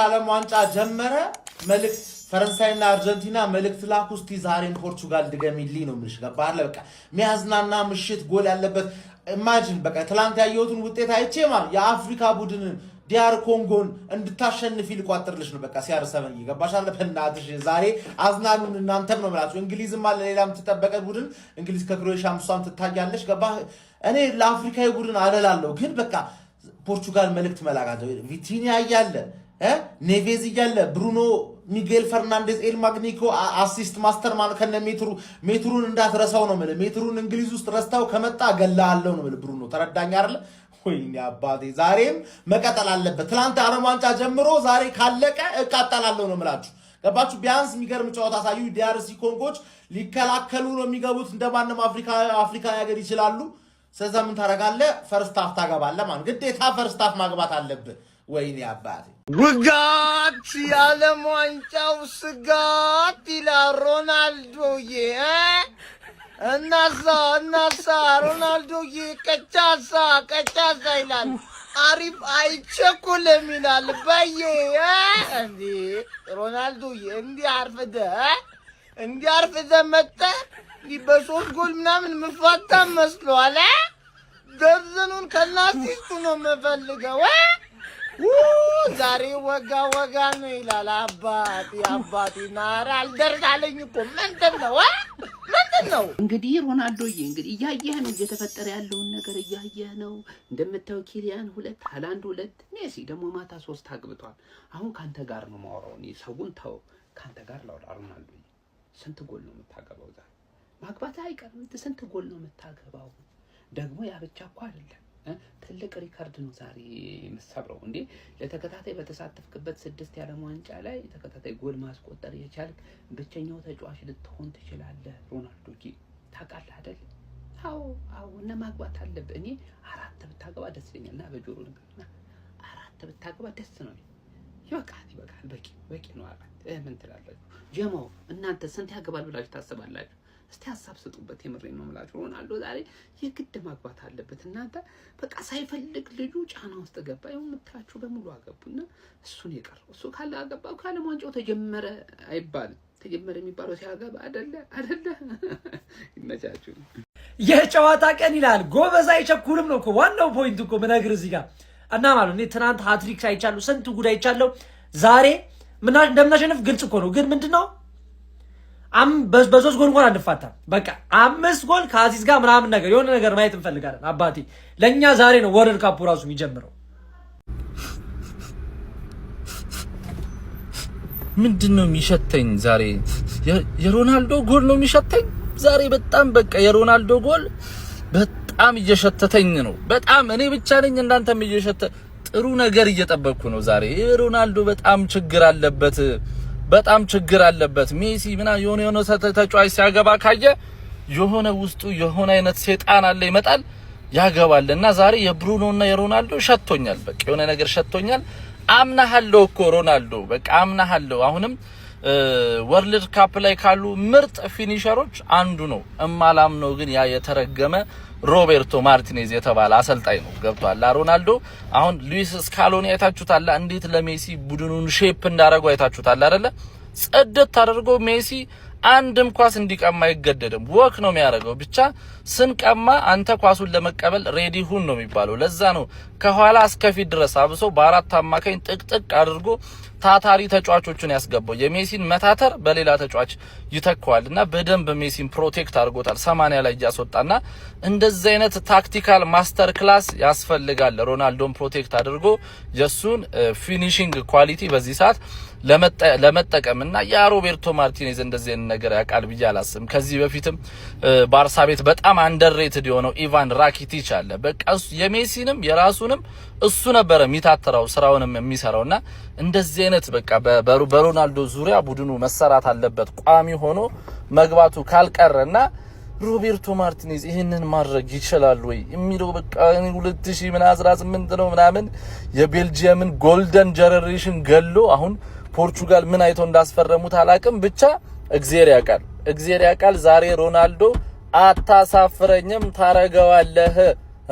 ዓለም ዋንጫ ጀመረ መልእክት ፈረንሳይና አርጀንቲና መልእክት ላኩ እስቲ ዛሬም ፖርቹጋል ድገሚልኝ ነው ምልሽ ገባህ በቃ ሚያዝናና ምሽት ጎል ያለበት ኢማጂን በቃ ትላንት ያየሁትን ውጤት አይቼ ማለት የአፍሪካ ቡድን ዲያር ኮንጎን እንድታሸንፍ ይልቋጥርልሽ ነው በቃ ሲያርሰበኝ ገባሽ አለ በእናትሽ ዛሬ አዝናኑን እናንተም ነው ማለት እንግሊዝም አለ ሌላም ተጠበቀ ቡድን እንግሊዝ ከክሮኤሺያ ምሷም ትታያለሽ ገባህ እኔ ለአፍሪካዊ ቡድን አለላለሁ ግን በቃ ፖርቹጋል መልእክት መላካቸው ቪቲኒያ ያያለ ኔቬዝ ያያለ ብሩኖ ሚጌል ፈርናንዴዝ ኤል ማግኒኮ አሲስት ማስተር ማለት ከነ ሜትሩን እንዳትረሳው ነው ማለት ሜትሩን እንግሊዝ ውስጥ ረስታው ከመጣ ገላለው ነው ማለት ብሩኖ ተረዳኝ አይደል ወይኔ አባቴ ዛሬም መቀጠል አለበት ትላንት ዓለም ዋንጫ ጀምሮ ዛሬ ካለቀ እቃጠላለሁ ነው ማለት ገባችሁ ቢያንስ የሚገርም ጨዋታ ሳዩ ዲአርሲ ኮንጎች ሊከላከሉ ነው የሚገቡት እንደማንም አፍሪካ ያገር ይችላሉ ስለዚህ ምን ታረጋለህ ፈርስት ሃፍ ታገባለህ ማለት ግዴታ ፈርስት ሃፍ ማግባት አለብህ ወይኔ አባቴ ውጋት የዓለም ዋንጫው ስጋት ይላል ሮናልዶዬ እናሳ ሮናልዶዬ ቀጫሳ ይላል አሪፍ አይቸኩልም ይላል በየ እንዴ ሮናልዶዬ እንዲህ አርፈደ መጣ በሶስት ጎል ምናምን መፋታ መስሏል ደርዘኑን ከናሲስቱ ነው መፈልገው ዛሬ ወጋ ነው ይላል አባቴ ናራ አልደርሳለኝ እኮ ምንድነው እንግዲህ ሮናልዶዬ እንግዲህ እያየህ ነው እየተፈጠረ ያለውን ነገር እያየህ ነው እንደምታው ኪሊያን 2 ሃላንድ 2 ሜሲ ደግሞ ማታ 3 አግብቷል አሁን ካንተ ጋር ነው ማወራው እኔ ሰውን ተው ካንተ ጋር ላውራ ሮናልዶዬ ስንት ጎል ነው የምታገባው ዛሬ ማግባት አይቀርም ስንት ጎል ነው የምታገባው ደግሞ ያ ብቻ እኮ አይደለም ትልቅ ሪካርድ ነው ዛሬ የምትሰብረው እንዴ ለተከታታይ በተሳተፍክበት 6 የዓለም ዋንጫ ላይ ተከታታይ ጎል ማስቆጠር የቻልክ ብቸኛው ተጫዋች ልትሆን ትችላለህ ሮናልዶዬ ታውቃለህ አይደል አዎ እና ማግባት አለብህ እኔ 4 ብታገባ ደስ ይለኛልና በጆሮ ነገርና 4 ብታገባ ደስ ነው ይበቃል በቂ ነው ምን ትላለህ ጀማው እናንተ ስንት ያገባል ብላችሁ ታስባላችሁ እስቲ ሐሳብ ስጡበት የምሬን ነው ማለት ሮናልዶ ዛሬ የግድ ማግባት አለበት እናንተ በቃ ሳይፈልግ ልጁ ጫና ውስጥ ገባ የምታችሁ በሙሉ አገቡና እሱን ይቀር እሱ ካለ አገባው ካለ ዋንጫው ተጀመረ አይባልም ተጀመረ የሚባለው ሲያገባ አይደለ ይመቻችሁ የጨዋታ ቀን ይላል ጎበዝ አይቸኩልም ነው እኮ ዋናው ፖይንት እኮ ምነግር እዚህ ጋር እና ማለት ነው ትናንት ሃትሪክ ሳይቻሉ ስንት ጉዳይ ይቻለው ዛሬ እንደምናሸንፍ ግልጽ እኮ ነው ግን ምንድነው በሶስት ጎል እንኳን አንፋታም በቃ 5 ጎል ከአዚዝ ጋር ምናምን ነገር የሆነ ነገር ማየት እንፈልጋለን አባቴ ለኛ ዛሬ ነው ወርልድ ካፕ ራሱ የሚጀምረው ምንድነው የሚሸተኝ ዛሬ የሮናልዶ ጎል ነው የሚሸተኝ ዛሬ በጣም በቃ የሮናልዶ ጎል በጣም እየሸተተኝ ነው በጣም እኔ ብቻ ነኝ እናንተም ጥሩ ነገር እየጠበቅኩ ነው ዛሬ የሮናልዶ በጣም ችግር አለበት ሜሲ ምና የሆነ ተጫዋች ሲያገባ ካየ የሆነ ውስጡ የሆነ አይነት ሰይጣን አለ ይመጣል ያገባልና ዛሬ የብሩኖና የሮናልዶ ሸቶኛል በቃ የሆነ ነገር ሸቶኛል አምናሃለው እኮ ሮናልዶ በቃ አምናሃለው አሁንም ወርልድ ካፕ ላይ ካሉ ምርጥ ፊኒሸሮች አንዱ ነው እማላምነው ግን ያ የተረገመ ሮቤርቶ ማርቲኔዝ የተባለ አሰልጣኝ ነው ገብቷል ሮናልዶ አሁን ሉዊስ ስካሎኒ አይታችሁታል እንዴት ለሜሲ ቡድኑን ሼፕ እንዳረጋው አይታችሁታል አይደለ ጽድት አድርጎ ሜሲ አንድም ኳስ እንዲቀማ አይገደድም ወክ ነው የሚያደርገው ብቻ ስንቀማ አንተ ኳሱን ለመቀበል ሬዲ ሁን ነው የሚባለው ለዛ ነው ከኋላ እስከፊት ድረስ አብሶ በአራት አማካኝ ጥቅጥቅ አድርጎ ታታሪ ተጫዋቾችን ያስገባው የሜሲን መታተር በሌላ ተጫዋች ይተካዋልና በደንብ ሜሲን ፕሮቴክት አድርጎታል 80 ላይ ያስወጣና እንደዚህ አይነት ታክቲካል ማስተር ክላስ ያስፈልጋል ሮናልዶን ፕሮቴክት አድርጎ የሱን ፊኒሺንግ ኳሊቲ በዚህ ሰዓት ለመጠቀምና ያ ሮቤርቶ ማርቲኔዝ እንደዚህ አይነት ነገር ያቃል ብዬ አላስብም ከዚህ በፊትም ባርሳ ቤት በጣም አንደርሬትድ የሆነው ኢቫን ራኪቲች አለ በቃ የሜሲንም የራሱንም እሱ ነበር የሚታተራው ስራውንም የሚሰራውና እንደዚህ አይነት በቃ በሮናልዶ ዙሪያ ቡድኑ መሰራት አለበት ቋሚ ሆኖ መግባቱ ካልቀረና ሮቤርቶ ማርቲኔዝ ይሄንን ማድረግ ይችላል ወይ የሚለው በቃ 2018 ነው ምናምን የቤልጂየምን ጎልደን ጀነሬሽን ገሎ አሁን ፖርቹጋል ምን አይቶ እንዳስፈረሙት አላቅም ብቻ እግዚአብሔር ያቃል ዛሬ ሮናልዶ አታሳፍረኝም ታረጋዋለህ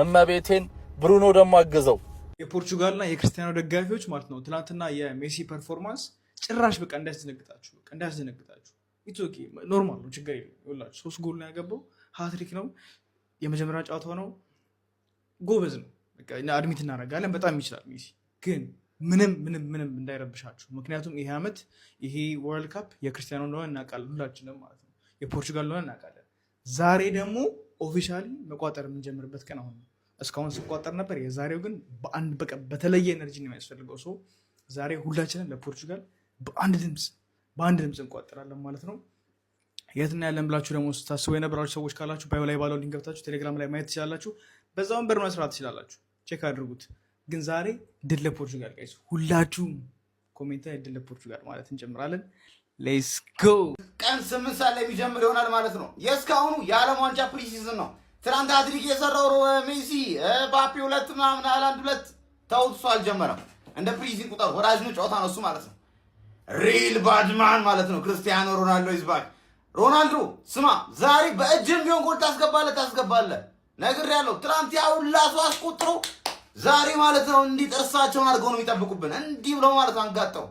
እመቤቴን ብሩኖ ደግሞ አግዘው የፖርቹጋልና የክርስቲያኖ ደጋፊዎች ማለት ነው ትናንትና የሜሲ ፐርፎርማንስ ጭራሽ በቃ እንዳያስደነግጣችሁ ኢትስ ኦኬ ኖርማል ነው ችግር የለም ይኸውላችሁ 3 ጎል ነው ያገባው ሃትሪክ ነው የመጀመሪያ ጨዋታው ነው ጎበዝ ነው በቃ አድሚት እናደርጋለን በጣም ይችላል ሜሲ ግን ምንም እንዳይረብሻችሁ ምክንያቱም ይሄ አመት ይሄ ወርልድ ካፕ የክርስቲያኖ እንደሆነ እናውቃለን ሁላችንም ማለት ነው የፖርቹጋል እንደሆነ እናውቃለን ዛሬ ደግሞ ኦፊሻሊ መቋጠር የምንጀምርበት ቀን አሁን ነው እስካሁን ሲቋጠር ነበር የዛሬው ግን በአንድ በቃ በተለየ ኤነርጂ ነው የሚያስፈልገው ሰው ዛሬ ሁላችንም ለፖርቹጋል በአንድ ድምጽ እንቋጠራለን ማለት ነው የትና ያለን ብላችሁ ደግሞ ታስቡ የነበራችሁ ሰዎች ካላችሁ ባዮ ላይ ባለው ሊንክ ገብታችሁ ቴሌግራም ላይ ማየት ትችላላችሁ በዛውን በር መስራት ትችላላችሁ ቼክ አድርጉት ግን ዛሬ ድል ለፖርቹጋል ጋይስ ሁላችሁም ኮሜንት ላይ ድል ለፖርቹጋል ማለት እንጀምራለን ሌትስ ጎ ቀን 8 ሰዓት ላይ የሚጀምር ይሆናል ማለት ነው የእስካሁኑ የዓለም ዋንጫ ፕሪሲዝን ነው ትናንት ሃትሪክ የሰራው ሜሲ ባፔ 2 ምናምን ሃላንድ 2 ተውት እሱ አልጀመረም እንደ ፕሪሲዝን ቁጥር ወራጅ ነው ጨዋታ ነው እሱ ማለት ነው ሪል ባድማን ማለት ነው ክርስቲያኖ ሮናልዶ ኢዝ ባክ ሮናልዶ ስማ ዛሬ በእጅም ቢሆን ጎል ታስገባለህ ነግሬያለሁ ትናንት ያውላ ሰው አስቆጥሮ ዛሬ ማለት ነው እንዲህ ጥርሳቸውን አድርገው ነው የሚጠብቁብን እንዲህ ብለው ማለት አንጋጠው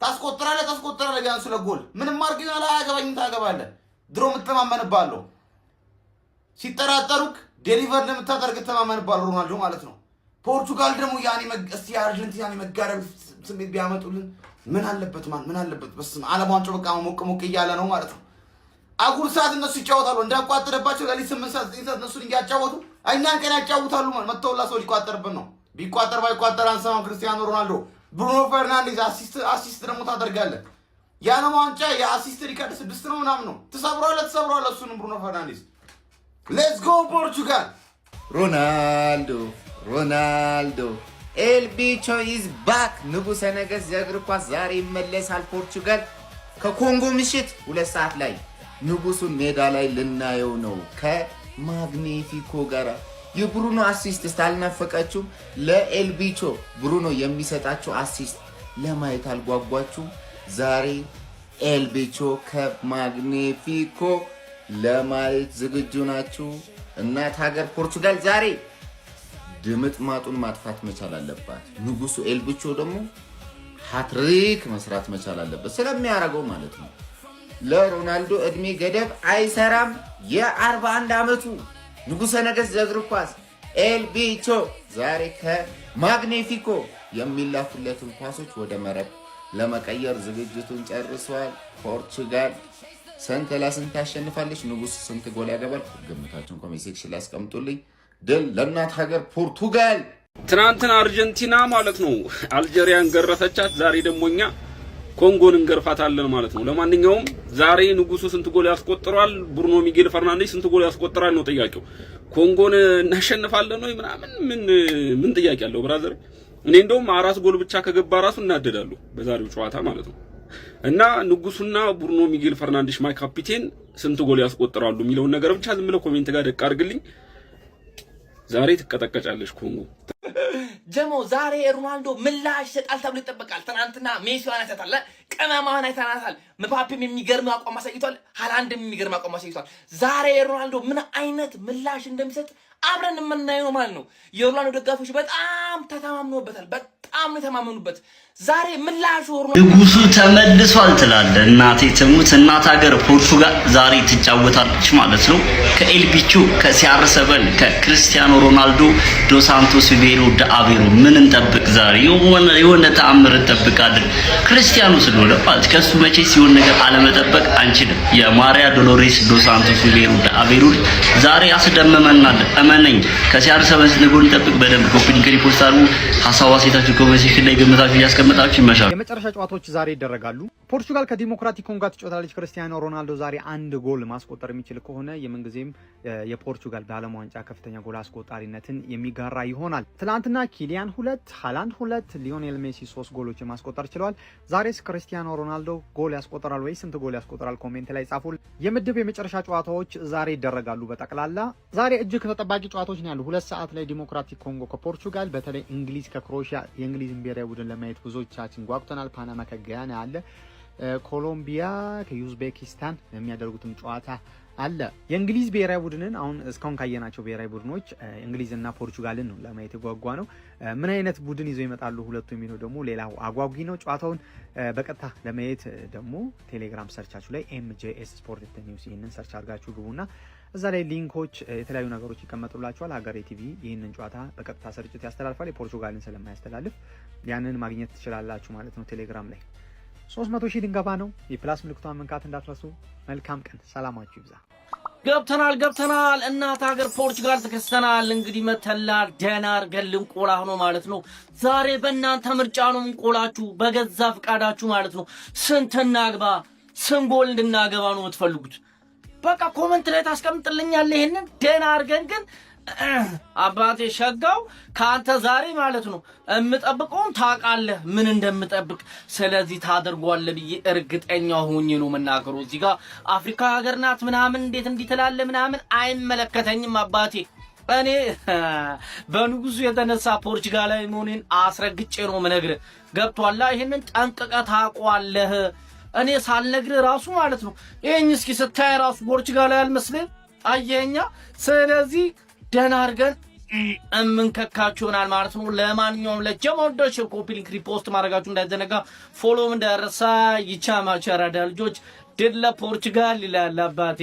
ታስቆጥራለህ ቢያንስ ለጎል ምንም አድርገህ አላገባኝም ታገባለህ ድሮ የምትተማመንባለሁ ሲጠራጠሩክ ዴሊቨር ለምታደርግ ተማመንባለሁ ሮናልዶ ማለት ነው ፖርቹጋል ደግሞ እስቲ አርጀንቲናን መጋረብ ስሜት ቢያመጡልን ምን አለበት በስመ ዓለም ዋንጫው በቃ ሞቅ እያለ ነው ማለት ነው አጉል ሰዓት እነሱ ይጫወታሉ እንዳቋጠረባቸው ለሊት 8 ሰዓት 9 ሰዓት እነሱን እያጫወቱ እኛን ቀን ያጫውታሉ ማለት መተውላ ሰው ሊቋጠርብን ነው ቢቋጠር ባይቋጠር አንሰማም ክርስቲያኖ ሮናልዶ ብሩኖ ፈርናንዴዝ አሲስት ደግሞ ታደርጋለህ ያንም ዋንጫ የአሲስት ሪካርድ 6 ነው ምናምን ነው ትሰብሯለህ እሱንም ብሩኖ ፈርናንዴዝ ሌትስ ጎ ፖርቹጋል ሮናልዶ ኤልቢቾ ኢዝ ባክ ንጉሠ ነገሥት የእግር ኳስ ዛሬ ይመለሳል ፖርቹጋል ከኮንጎ ምሽት 2 ሰዓት ላይ ንጉሱን ሜዳ ላይ ልናየው ነው ከማግኒፊኮ ጋር የብሩኖ አሲስት ስታልናፈቃችሁ ለኤልቢቾ ብሩኖ የሚሰጣችሁ አሲስት ለማየት አልጓጓችሁ ዛሬ ኤልቢቾ ከማግኒፊኮ ለማየት ዝግጁ ናችሁ እናት ሀገር ፖርቹጋል ዛሬ ድምጥ ማጡን ማጥፋት መቻል አለባት ንጉሱ ኤልቢቾ ደግሞ ሃትሪክ መስራት መቻል አለበት ስለሚያረጋው ማለት ነው ለሮናልዶ እድሜ ገደብ አይሰራም የ41 አመቱ ንጉሠ ነገሥት የእግር ኳስ ኤልቢቾ ዛሬ ከማግኒፊኮ የሚላፉለትን ኳሶች ወደ መረብ ለመቀየር ዝግጅቱን ጨርሷል ፖርቹጋል ስንት ለስንት ታሸንፋለች ንጉስ ስንት ጎል ያገባል ግምታችሁን ኮሜንት ሴክሽን ላይ አስቀምጡልኝ ድል ለእናት ሀገር ፖርቱጋል ትናንትና አርጀንቲና ማለት ነው አልጄሪያን ገረፈቻት ዛሬ ደሞኛ ኮንጎን እንገርፋታለን ማለት ነው ለማንኛውም ዛሬ ንጉሱ ስንት ጎል ያስቆጥራል ብሩኖ ሚጌል ፈርናንዴዝ ስንት ጎል ያስቆጥራል ነው ጥያቄው ኮንጎን እናሸንፋለን ወይ ምናምን ምን ጥያቄ አለው ብራዘር እኔ እንደውም 4 ጎል ብቻ ከገባ ራሱ እናደዳሉ በዛሬው ጨዋታ ማለት ነው እና ንጉሱና ብሩኖ ሚጌል ፈርናንዴዝ ማይ ካፒቴን ስንት ጎል ያስቆጥራሉ የሚለው ነገር ብቻ ዝም ብለው ኮሜንት ጋር ደቅ አድርግልኝ ዛሬ ትቀጠቀጫለሽ ኮንጎ ጀሞ ዛሬ ሮናልዶ ምላሽ ይሰጣል ተብሎ ይጠበቃል ትናንትና ሜሲዋን አይተታል ቀማማን አይተናታል ምባፔም የሚገርም አቋም አሳይቷል ሃላንድም የሚገርም አቋም አሳይቷል ዛሬ ሮናልዶ ምን አይነት ምላሽ እንደሚሰጥ አብረን የምናየው ማለት ነው የሮናልዶ ደጋፊዎች በጣም ተማምነውበታል በጣም ተማምነውበት ዛሬ ምላሹ ንጉሱ ተመልሷል ትላለህ እናቴ ትሙት እናት ሀገር ፖርቹጋል ዛሬ ትጫወታለች ማለት ነው ከኤልቢቾ ከሲአር7 ከክርስቲያኖ ሮናልዶ ዶ ሳንቶስ ቬሮ ዳአቬሮ ምን እንጠብቅ ዛሬ የሆነ ተአምር እንጠብቃለን ክርስቲያኖ ስለሆነ ማለት ከሱ መቼ ሲሆን ነገር አለመጠበቅ አንችልም የማሪያ ዶሎሬስ ዶ ሳንቶስ ቬሮ ዳአቬሮ ዛሬ አስደመመናል እመነኝ ከሲአር7 ስለጎል እንጠብቅ በደንብ ኮፒ ሪፖርት አድርጉ ሐሳብ አስተያየታችሁ ኮሜንት ሴክሽን ላይ ገምታችሁ ያስቀምጣችሁ ይመሻል የመጨረሻ ጨዋታዎች ዛሬ ይደረጋሉ ፖርቹጋል ከዲሞክራቲክ ኮንጎ ትጫወታለች ክርስቲያኖ ሮናልዶ ዛሬ 1 ጎል ማስቆጠር የሚችል ከሆነ የምንጊዜም የፖርቹጋል በዓለም ዋንጫ ከፍተኛ ጎል አስቆጣሪነትን የሚጋራ ይሆናል ትላንትና ኪሊያን 2 ሃላንድ 2 ሊዮኔል ሜሲ 3 ጎሎች ማስቆጠር ችለዋል ዛሬስ ክርስቲያኖ ሮናልዶ ጎል ያስቆጠራል ወይ ስንት ጎል ያስቆጠራል ኮሜንት ላይ ጻፉ የምድብ የመጨረሻ ጨዋታዎች ዛሬ ይደረጋሉ በጠቅላላ ዛሬ እጅግ ተጠባቂ ጨዋታዎች ነው ያሉ 2 ሰዓት ላይ ዲሞክራቲክ ኮንጎ ከፖርቹጋል በተለይ እንግሊዝ ከክሮኤሺያ የእንግሊዝን ብሔራዊ ቡድን ለማየት ብዙዎቻችን ጓጉተናል ፓናማ ከጋና አለ ኮሎምቢያ ከዩዝቤኪስታን የሚያደርጉትም ጨዋታ አለ። የእንግሊዝ ብሔራዊ ቡድንን አሁን እስካሁን ካየናቸው ብሔራዊ ቡድኖች እንግሊዝና ፖርቹጋልን ነው ለማየት የጓጓ ነው። ምን አይነት ቡድን ይዘው ይመጣሉ ሁለቱ የሚለው ደግሞ ሌላው አጓጊ ነው። ጨዋታውን በቀጥታ ለማየት ደግሞ ቴሌግራም ሰርቻችሁ ላይ MJS ስፖርት ኒውስ ይህንን ሰርች አድርጋችሁ ግቡና እዛ ላይ ሊንኮች የተለያዩ ነገሮች ይቀመጡላችኋል። ሀገሬ ቲቪ ይህንን ጨዋታ በቀጥታ ስርጭት ያስተላልፋል። የፖርቹጋልን ስለማያስተላልፍ ያንን ማግኘት ትችላላችሁ ማለት ነው። ቴሌግራም ላይ 300,000 ድንገባ ነው። የፕላስ ምልክቷን መንካት እንዳትረሱ። መልካም ቀን፣ ሰላማችሁ ይብዛ። ገብተናል እናት ሀገር ፖርቹጋል ተከስተናል። እንግዲህ መተላል ደህና አድርገን ልንቆላ ነው ማለት ነው። ዛሬ በእናንተ ምርጫ ነው እንቆላችሁ በገዛ ፍቃዳችሁ ማለት ነው። ስንት እናግባ፣ ስንት ጎል እንድናገባ ነው የምትፈልጉት? በቃ ኮሜንት ላይ ታስቀምጥልኛለህ። ይሄንን ደህና አድርገን ግን አባቴ ሸጋው ካንተ ዛሬ ማለት ነው እምጠብቀውን ታውቃለህ ምን እንደምጠብቅ። ስለዚህ ታደርጓለህ ብዬ እርግጠኛ ሆኜ ነው መናገረው። እዚህ ጋር አፍሪካ ሀገር ናት ምናምን እንዴት እንዲትላለ ምናምን አይመለከተኝም አባቴ። እኔ በንጉሱ የተነሳ ፖርቹጋላዊ መሆኔን አስረግጬ ነው የምነግርህ። ገብቶሃል? ይሄንን ጠንቅቀህ ታውቀዋለህ። እኔ ሳልነግርህ ራሱ ማለት ነው ይሄን እስኪ ስታይ ራሱ ፖርቹጋላዊ አልመስልህም? አየኛ። ስለዚህ ደህና አድርገን እምንከካችሁ ይሆናል ማለት ነው። ለማንኛውም ለጀሞዶች ኮፒ ሊንክ ሪፖስት ማድረጋችሁ እንዳይዘነጋ፣ ፎሎም እንዳይረሳ። ይቻማችሁ ያራዳ ልጆች ድል ለፖርቹጋል ይላል አባቴ።